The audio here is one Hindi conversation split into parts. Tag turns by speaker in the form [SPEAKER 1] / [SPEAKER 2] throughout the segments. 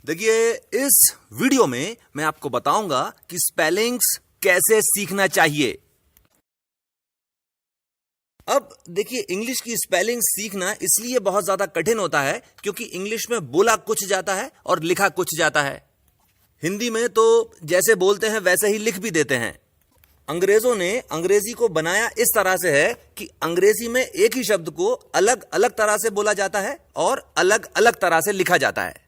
[SPEAKER 1] देखिए, इस वीडियो में मैं आपको बताऊंगा कि स्पेलिंग्स कैसे सीखना चाहिए। अब देखिए, इंग्लिश की स्पेलिंग सीखना इसलिए बहुत ज्यादा कठिन होता है क्योंकि इंग्लिश में बोला कुछ जाता है और लिखा कुछ जाता है। हिंदी में तो जैसे बोलते हैं वैसे ही लिख भी देते हैं। अंग्रेजों ने अंग्रेजी को बनाया इस तरह से है कि अंग्रेजी में एक ही शब्द को अलग अलग तरह से बोला जाता है और अलग अलग तरह से लिखा जाता है।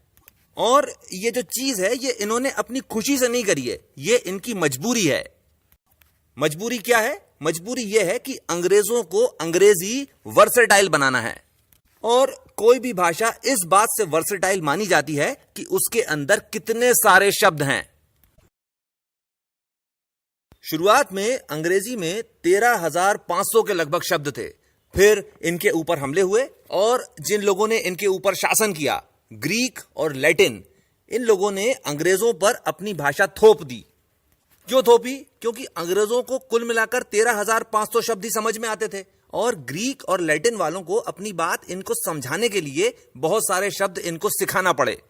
[SPEAKER 1] और ये जो चीज है ये इन्होंने अपनी खुशी से नहीं करी है, ये इनकी मजबूरी है। मजबूरी क्या है? मजबूरी यह है कि अंग्रेजों को अंग्रेजी वर्सेटाइल बनाना है। और कोई भी भाषा इस बात से वर्सेटाइल मानी जाती है कि उसके अंदर कितने सारे शब्द हैं। शुरुआत में अंग्रेजी में 13,500 के लगभग शब्द थे। फिर इनके ऊपर हमले हुए और जिन लोगों ने इनके ऊपर शासन किया, ग्रीक और लैटिन, इन लोगों ने अंग्रेजों पर अपनी भाषा थोप दी। क्यों थोपी? क्योंकि अंग्रेजों को कुल मिलाकर 13,500 शब्द ही समझ में आते थे और ग्रीक और लैटिन वालों को अपनी बात इनको समझाने के लिए बहुत सारे शब्द इनको सिखाना पड़े।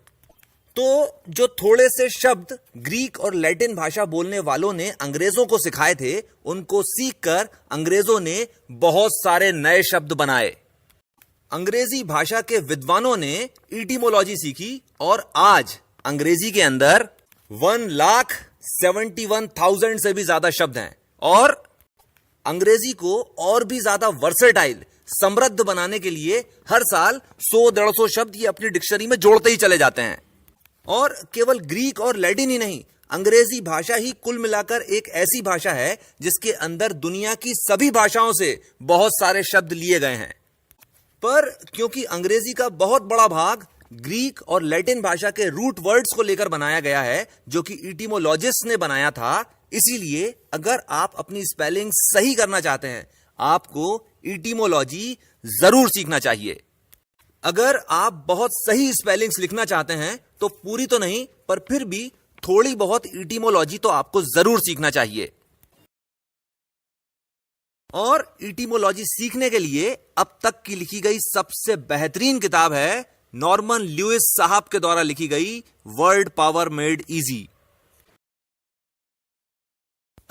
[SPEAKER 1] तो जो थोड़े से शब्द ग्रीक और लैटिन भाषा बोलने वालों ने अंग्रेजों को सिखाए थे, उनको सीखकर अंग्रेजों ने बहुत सारे नए शब्द बनाए। अंग्रेजी भाषा के विद्वानों ने इटिमोलॉजी सीखी और आज अंग्रेजी के अंदर 1,71,000 से भी ज्यादा शब्द हैं। और अंग्रेजी को और भी ज्यादा वर्सेटाइल, समृद्ध बनाने के लिए हर साल 100-150 शब्द ये अपनी डिक्शनरी में जोड़ते ही चले जाते हैं। और केवल ग्रीक और लैटिन ही नहीं, अंग्रेजी भाषा ही कुल मिलाकर एक ऐसी भाषा है जिसके अंदर दुनिया की सभी भाषाओं से बहुत सारे शब्द लिए गए हैं। पर क्योंकि अंग्रेजी का बहुत बड़ा भाग ग्रीक और लैटिन भाषा के रूट वर्ड्स को लेकर बनाया गया है, जो कि इटिमोलॉजिस्ट ने बनाया था, इसीलिए अगर आप अपनी स्पेलिंग सही करना चाहते हैं, आपको इटिमोलॉजी जरूर सीखना चाहिए। अगर आप बहुत सही स्पेलिंग्स लिखना चाहते हैं तो पूरी तो नहीं, पर फिर भी थोड़ी बहुत इटिमोलॉजी तो आपको जरूर सीखना चाहिए। और इटिमोलॉजी सीखने के लिए अब तक की लिखी गई सबसे बेहतरीन किताब है नॉर्मन ल्यूइस साहब के द्वारा लिखी गई वर्ड पावर मेड इजी।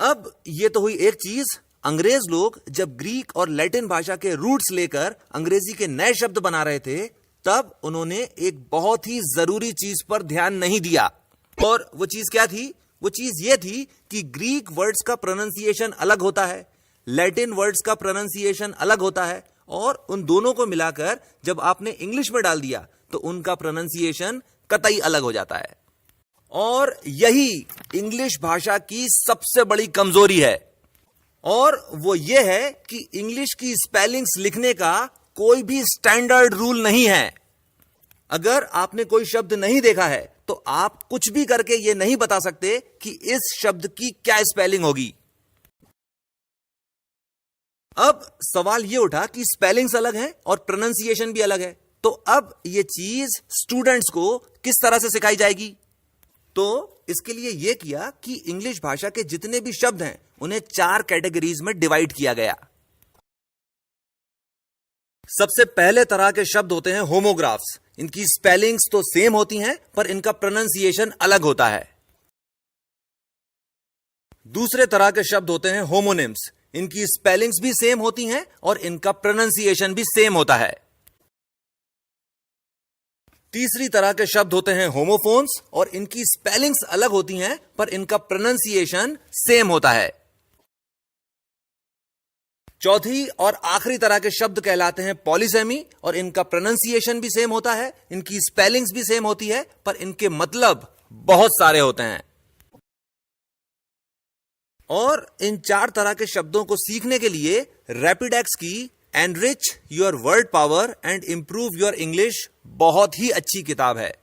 [SPEAKER 1] अब यह तो हुई एक चीज, अंग्रेज लोग जब ग्रीक और लैटिन भाषा के रूट्स लेकर अंग्रेजी के नए शब्द बना रहे थे, तब उन्होंने एक बहुत ही जरूरी चीज पर ध्यान नहीं दिया। और वो चीज क्या थी? वो चीज ये थी कि ग्रीक वर्ड्स का प्रोनाउंसिएशन अलग होता है, लैटिन वर्ड्स का प्रोनाउंसिएशन अलग होता है, और उन दोनों को मिलाकर जब आपने इंग्लिश में डाल दिया तो उनका प्रोनाउंसिएशन कतई अलग हो जाता है। और यही इंग्लिश भाषा की सबसे बड़ी कमजोरी है। और वो ये है कि इंग्लिश की स्पेलिंग्स लिखने का कोई भी स्टैंडर्ड रूल नहीं है। अगर आपने कोई शब्द नहीं देखा है तो आप कुछ भी करके ये नहीं बता सकते कि इस शब्द की क्या स्पेलिंग होगी। अब सवाल ये उठा कि स्पेलिंग्स अलग हैं और प्रोनाउंसिएशन भी अलग है, तो अब ये चीज स्टूडेंट्स को किस तरह से सिखाई जाएगी? तो इसके लिए यह किया कि इंग्लिश भाषा के जितने भी शब्द हैं उन्हें 4 कैटेगरीज में डिवाइड किया गया। सबसे पहले तरह के शब्द होते हैं होमोग्राफ्स। इनकी स्पेलिंग्स तो सेम होती हैं पर इनका प्रोनाउंसिएशन अलग होता है। दूसरे तरह के शब्द होते हैं होमोनिम्स। इनकी स्पेलिंग्स भी सेम होती हैं और इनका प्रोनाउंसिएशन भी सेम होता है। तीसरी तरह के शब्द होते हैं होमोफोन्स और इनकी स्पेलिंग्स अलग होती हैं पर इनका प्रोनाउंसिएशन सेम होता है। चौथी और आखिरी तरह के शब्द कहलाते हैं पॉलीसेमी और इनका प्रोनाउंसिएशन भी सेम होता है, इनकी स्पेलिंग्स भी सेम होती है, पर इनके मतलब बहुत सारे होते हैं। और इन 4 तरह के शब्दों को सीखने के लिए रैपिडेक्स की enrich your word power and improve your English बहुत ही अच्छी किताब है।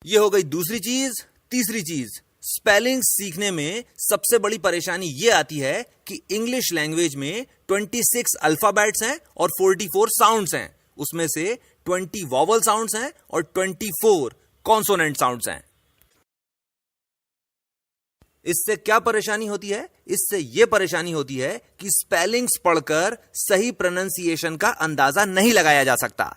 [SPEAKER 1] यह हो गई दूसरी चीज। तीसरी चीज, स्पेलिंग सीखने में सबसे बड़ी परेशानी यह आती है कि इंग्लिश लैंग्वेज में 26 अल्फाबेट्स हैं और 44 साउंड्स हैं। उसमें से 20 वॉवल साउंड्स हैं और 24 कॉन्सोनेंट साउंड्स हैं। इससे क्या परेशानी होती है? इससे यह परेशानी होती है कि स्पेलिंग्स पढ़कर सही प्रोनाउंसिएशन का अंदाजा नहीं लगाया जा सकता।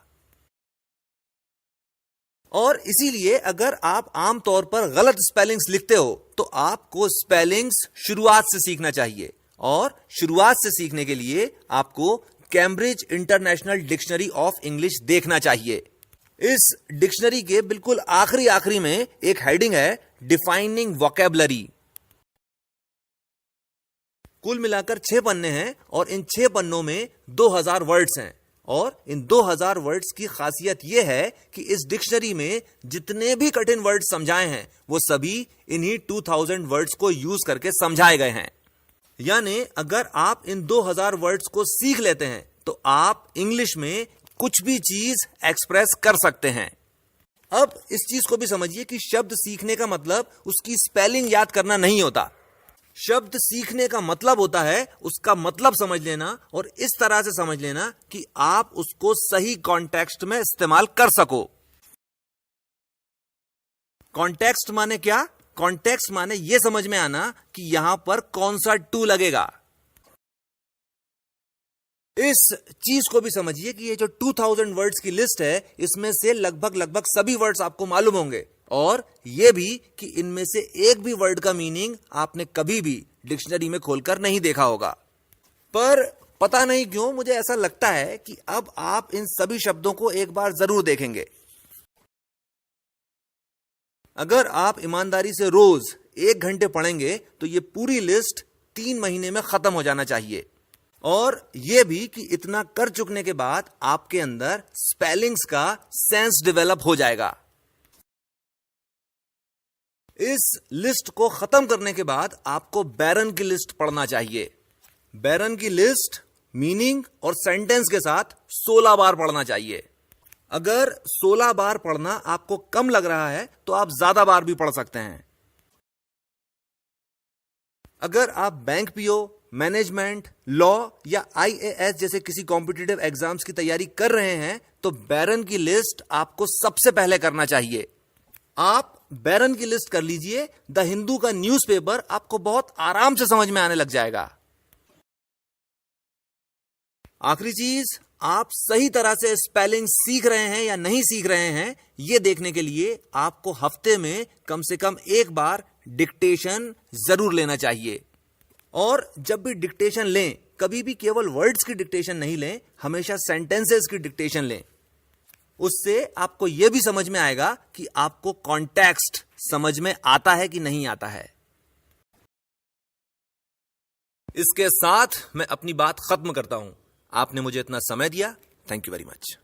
[SPEAKER 1] और इसीलिए अगर आप आमतौर पर गलत स्पेलिंग्स लिखते हो तो आपको स्पेलिंग्स शुरुआत से सीखना चाहिए, और शुरुआत से सीखने के लिए आपको Cambridge international dictionary of English देखना चाहिए। इस डिक्शनरी के बिल्कुल आखिरी में एक हेडिंग है डिफाइनिंग वोकैबुलरी। कुल मिलाकर 6 पन्ने हैं और इन 6 पन्नों में 2000 वर्ड्स हैं, और इन 2000 वर्ड्स की खासियत यह है कि इस डिक्शनरी में जितने भी कठिन वर्ड्स समझाए हैं वो सभी इन्हीं 2000 वर्ड्स को यूज करके समझाए गए हैं। यानी अगर आप इन 2000 वर्ड्स को सीख लेते हैं तो आप इंग्लिश में कुछ भी चीज एक्सप्रेस कर सकते हैं। अब इस चीज को भी समझिए कि शब्द सीखने का मतलब उसकी स्पेलिंग याद करना नहीं होता। शब्द सीखने का मतलब होता है उसका मतलब समझ लेना, और इस तरह से समझ लेना कि आप उसको सही कॉन्टेक्स्ट में इस्तेमाल कर सको। कॉन्टेक्स्ट माने क्या? कॉन्टेक्स्ट माने यह समझ में आना कि यहां पर कौन सा टू लगेगा। इस चीज को भी समझिए कि ये जो 2000 वर्ड्स की लिस्ट है इसमें से लगभग सभी वर्ड्स आपको मालूम होंगे, और यह भी कि इनमें से एक भी वर्ड का मीनिंग आपने कभी भी डिक्शनरी में खोलकर नहीं देखा होगा। पर पता नहीं क्यों मुझे ऐसा लगता है कि अब आप इन सभी शब्दों को एक बार जरूर देखेंगे। अगर आप ईमानदारी से रोज 1 घंटे पढ़ेंगे तो ये पूरी लिस्ट 3 महीने में खत्म हो जाना चाहिए। और यह भी कि इतना कर चुकने के बाद आपके अंदर स्पेलिंग्स का सेंस डेवलप हो जाएगा। इस लिस्ट को खत्म करने के बाद आपको बैरन की लिस्ट पढ़ना चाहिए। बैरन की लिस्ट मीनिंग और सेंटेंस के साथ 16 बार पढ़ना चाहिए। अगर 16 बार पढ़ना आपको कम लग रहा है तो आप ज्यादा बार भी पढ़ सकते हैं। अगर आप बैंक पीओ, मैनेजमेंट, लॉ या IAS जैसे किसी कॉम्पिटिटिव एग्जाम्स की तैयारी कर रहे हैं तो बैरन की लिस्ट आपको सबसे पहले करना चाहिए। आप बैरन की लिस्ट कर लीजिए, द हिंदू का न्यूज़पेपर आपको बहुत आराम से समझ में आने लग जाएगा। आखिरी चीज, आप सही तरह से स्पेलिंग सीख रहे हैं या नहीं सीख रहे हैं यह देखने के लिए आपको हफ्ते में कम से कम एक बार डिक्टेशन जरूर लेना चाहिए। और जब भी डिक्टेशन लें कभी भी केवल वर्ड्स की डिक्टेशन नहीं लें, हमेशा सेंटेंसेस की डिक्टेशन लें। उससे आपको यह भी समझ में आएगा कि आपको कॉन्टेक्स्ट समझ में आता है कि नहीं आता है। इसके साथ मैं अपनी बात खत्म करता हूं। आपने मुझे इतना समय दिया, थैंक यू वेरी मच।